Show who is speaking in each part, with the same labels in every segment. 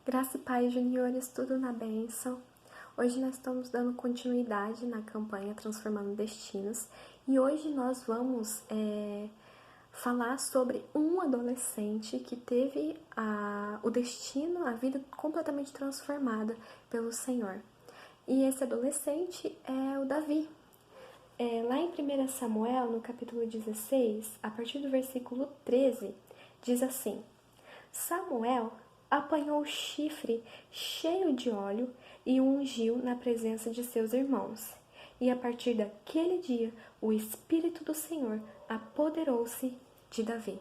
Speaker 1: Graça e paz, juniores, tudo na bênção. Hoje nós estamos dando continuidade na campanha Transformando Destinos e hoje nós vamos falar sobre um adolescente que teve o destino, a vida completamente transformada pelo Senhor. E esse adolescente é o Davi. Lá em 1 Samuel, no capítulo 16, a partir do versículo 13, diz assim: Samuel apanhou o chifre cheio de óleo e o ungiu na presença de seus irmãos. E a partir daquele dia, o Espírito do Senhor apoderou-se de Davi.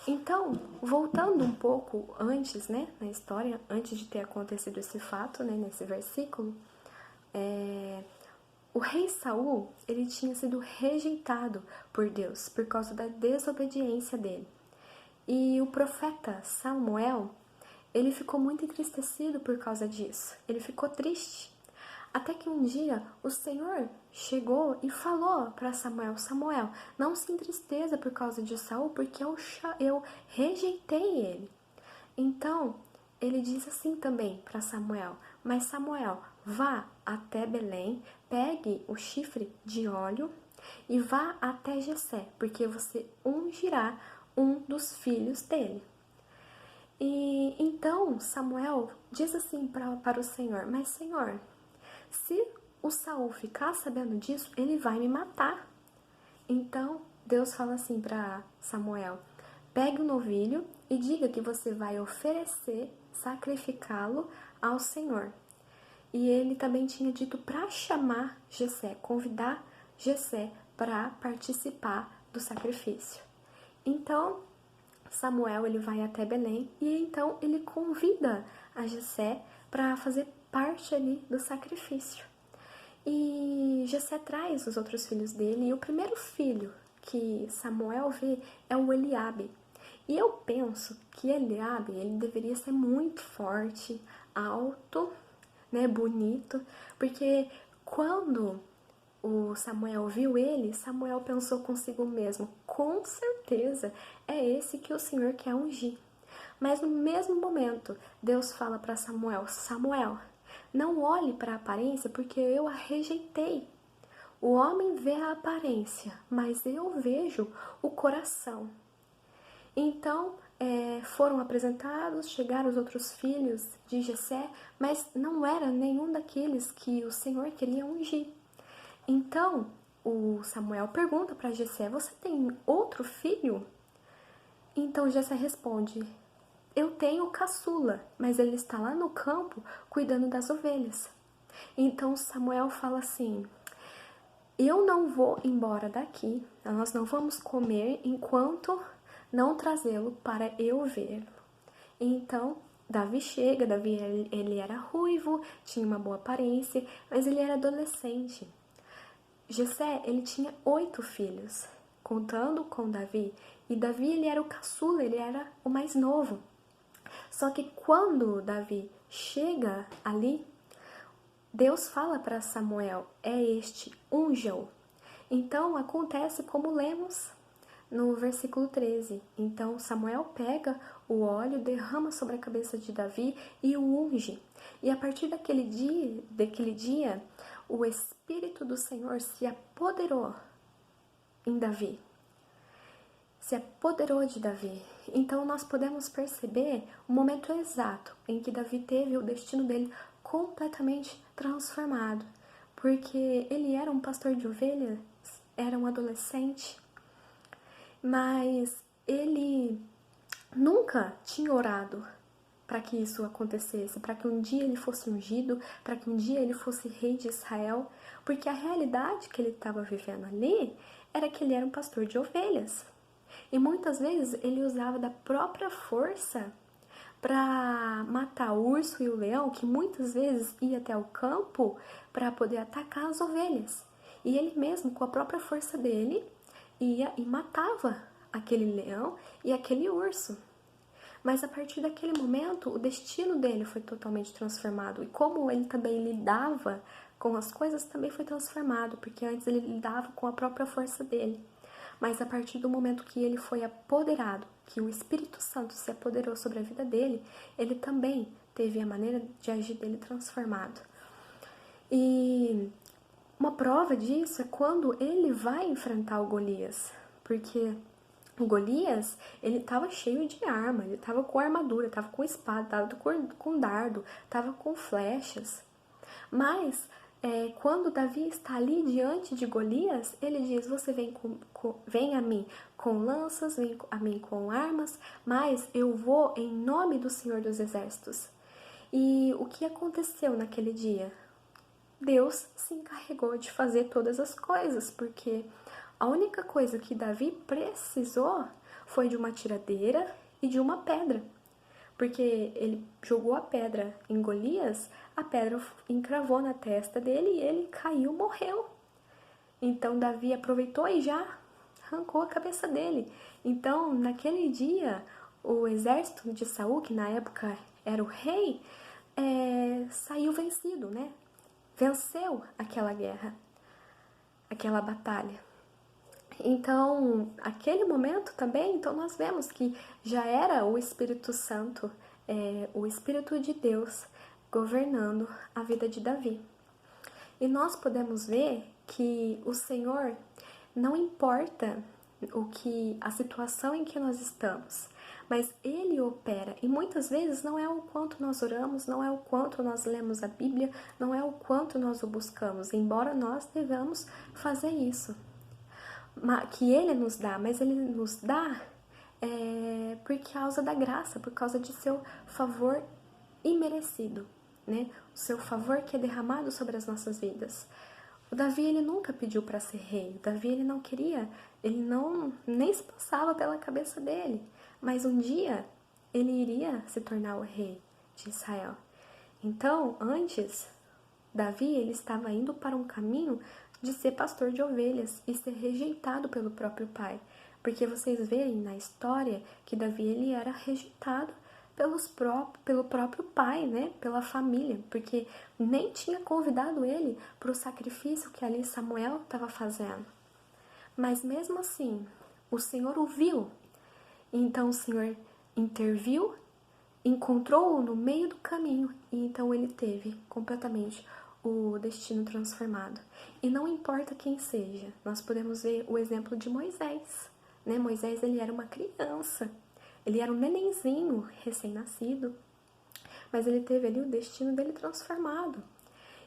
Speaker 1: Então, voltando um pouco antes, na história, antes de ter acontecido esse fato, nesse versículo, o rei Saul, ele tinha sido rejeitado por Deus por causa da desobediência dele. E o profeta Samuel, ele ficou muito entristecido por causa disso. Ele ficou triste. Até que um dia o Senhor chegou e falou para Samuel: Samuel, não se entristeça por causa de Saul, porque eu rejeitei ele. Então, ele diz assim também para Samuel: mas Samuel, vá até Belém, pegue o chifre de óleo e vá até Jessé, porque você ungirá um dos filhos dele. E então Samuel diz assim para o Senhor: mas Senhor, se o Saul ficar sabendo disso, ele vai me matar. Então Deus fala assim para Samuel: pegue o novilho e diga que você vai oferecer, sacrificá-lo ao Senhor. E ele também tinha dito para chamar Jessé, convidar Jessé para participar do sacrifício. Então Samuel, ele vai até Belém e então ele convida a Jessé para fazer parte ali do sacrifício. E Jessé traz os outros filhos dele e o primeiro filho que Samuel vê é o Eliabe. E eu penso que Eliabe, ele deveria ser muito forte, alto, bonito, porque quando o Samuel viu ele, Samuel pensou consigo mesmo: com certeza é esse que o Senhor quer ungir. Mas no mesmo momento, Deus fala para Samuel: Samuel, não olhe para a aparência, porque eu a rejeitei. O homem vê a aparência, mas eu vejo o coração. Então, foram apresentados, chegaram os outros filhos de Jessé, mas não era nenhum daqueles que o Senhor queria ungir. Então, o Samuel pergunta para Jessé: você tem outro filho? Então Jessé responde: eu tenho o caçula, mas ele está lá no campo cuidando das ovelhas. Então Samuel fala assim: eu não vou embora daqui, nós não vamos comer enquanto não trazê-lo para eu vê-lo. Então Davi chega. Davi, ele era ruivo, tinha uma boa aparência, mas ele era adolescente. Jessé, ele tinha 8 filhos, contando com Davi. E Davi, ele era o caçula, ele era o mais novo. Só que quando Davi chega ali, Deus fala para Samuel: é este, unja-o. Então acontece como lemos no versículo 13. Então Samuel pega o óleo, derrama sobre a cabeça de Davi e o unge. E a partir daquele dia, o Espírito do Senhor se apoderou em Davi. Se apoderou de Davi. Então nós podemos perceber o momento exato em que Davi teve o destino dele completamente transformado. Porque ele era um pastor de ovelhas, era um adolescente, mas ele nunca tinha orado para que isso acontecesse, para que um dia ele fosse ungido, para que um dia ele fosse rei de Israel, porque a realidade que ele estava vivendo ali era que ele era um pastor de ovelhas. E muitas vezes ele usava da própria força para matar o urso e o leão, que muitas vezes ia até o campo para poder atacar as ovelhas. E ele mesmo, com a própria força dele, ia e matava aquele leão e aquele urso. Mas a partir daquele momento, o destino dele foi totalmente transformado. E como ele também lidava com as coisas, também foi transformado, porque antes ele lidava com a própria força dele. Mas a partir do momento que ele foi apoderado, que o Espírito Santo se apoderou sobre a vida dele, ele também teve a maneira de agir dele transformado. E uma prova disso é quando ele vai enfrentar o Golias, porque o Golias, ele estava cheio de arma, ele estava com armadura, estava com espada, estava com dardo, estava com flechas. Mas quando Davi está ali diante de Golias, ele diz: você vem a mim com lanças, vem a mim com armas, mas eu vou em nome do Senhor dos Exércitos. E o que aconteceu naquele dia? Deus se encarregou de fazer todas as coisas, porque a única coisa que Davi precisou foi de uma tiradeira e de uma pedra. Porque ele jogou a pedra em Golias, a pedra encravou na testa dele e ele caiu, morreu. Então Davi aproveitou e já arrancou a cabeça dele. Então, naquele dia, o exército de Saul, que na época era o rei, saiu vencido, né? Venceu aquela guerra, aquela batalha. Então, aquele momento também, então nós vemos que já era o Espírito Santo, o Espírito de Deus governando a vida de Davi. E nós podemos ver que o Senhor, não importa a situação em que nós estamos, mas Ele opera. E muitas vezes não é o quanto nós oramos, não é o quanto nós lemos a Bíblia, não é o quanto nós o buscamos, embora nós devamos fazer isso. Que Ele nos dá, mas Ele nos dá por causa da graça, por causa de seu favor imerecido, né? O seu favor que é derramado sobre as nossas vidas. O Davi, ele nunca pediu para ser rei. O Davi, ele não queria, nem se passava pela cabeça dele. Mas um dia, ele iria se tornar o rei de Israel. Então, antes, Davi, ele estava indo para um caminho de ser pastor de ovelhas e ser rejeitado pelo próprio pai. Porque vocês veem na história que Davi, ele era rejeitado pelo próprio pai, né? Pela família, porque nem tinha convidado ele para o sacrifício que ali Samuel estava fazendo. Mas mesmo assim, o Senhor o viu. Então o Senhor interviu, encontrou-o no meio do caminho e então ele teve completamente o destino transformado. E não importa quem seja, nós podemos ver o exemplo de Moisés, né? Moisés, ele era uma criança. Ele era um nenenzinho, recém-nascido, mas ele teve ali o destino dele transformado.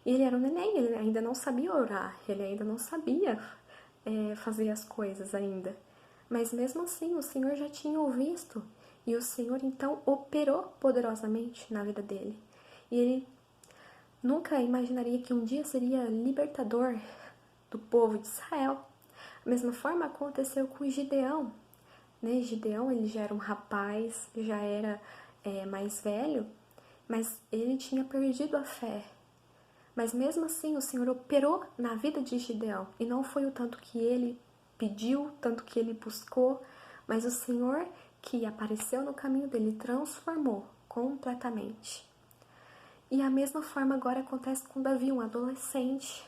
Speaker 1: E ele era um neném, ele ainda não sabia orar, ele ainda não sabia fazer as coisas ainda. Mas mesmo assim, o Senhor já tinha o visto, e o Senhor então operou poderosamente na vida dele. E ele nunca imaginaria que um dia seria libertador do povo de Israel. Da mesma forma aconteceu com Gideão. Né? Gideão, ele já era um rapaz, já era mais velho, mas ele tinha perdido a fé. Mas mesmo assim, o Senhor operou na vida de Gideão. E não foi o tanto que ele pediu, tanto que ele buscou, mas o Senhor que apareceu no caminho dele transformou completamente. E a mesma forma agora acontece com Davi, um adolescente.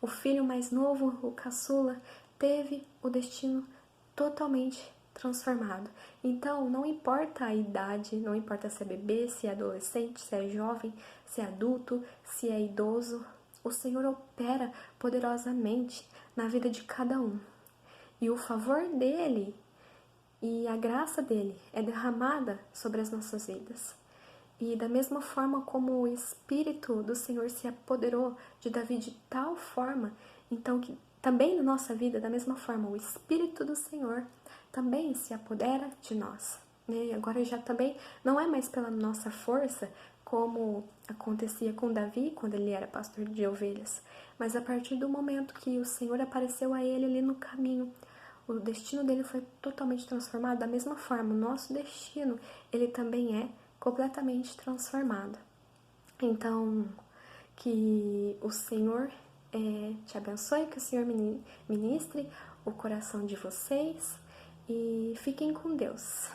Speaker 1: O filho mais novo, o caçula, teve o destino totalmente transformado. Então, não importa a idade, não importa se é bebê, se é adolescente, se é jovem, se é adulto, se é idoso, o Senhor opera poderosamente na vida de cada um. E o favor dele e a graça dele é derramada sobre as nossas vidas. E da mesma forma como o Espírito do Senhor se apoderou de Davi de tal forma, então que também na nossa vida, da mesma forma, o Espírito do Senhor também se apodera de nós. Né? Agora já também não é mais pela nossa força, como acontecia com Davi quando ele era pastor de ovelhas, mas a partir do momento que o Senhor apareceu a ele ali no caminho, o destino dele foi totalmente transformado. Da mesma forma, o nosso destino, ele também é completamente transformado. Então, que o Senhor te abençoe, que o Senhor ministre o coração de vocês e fiquem com Deus.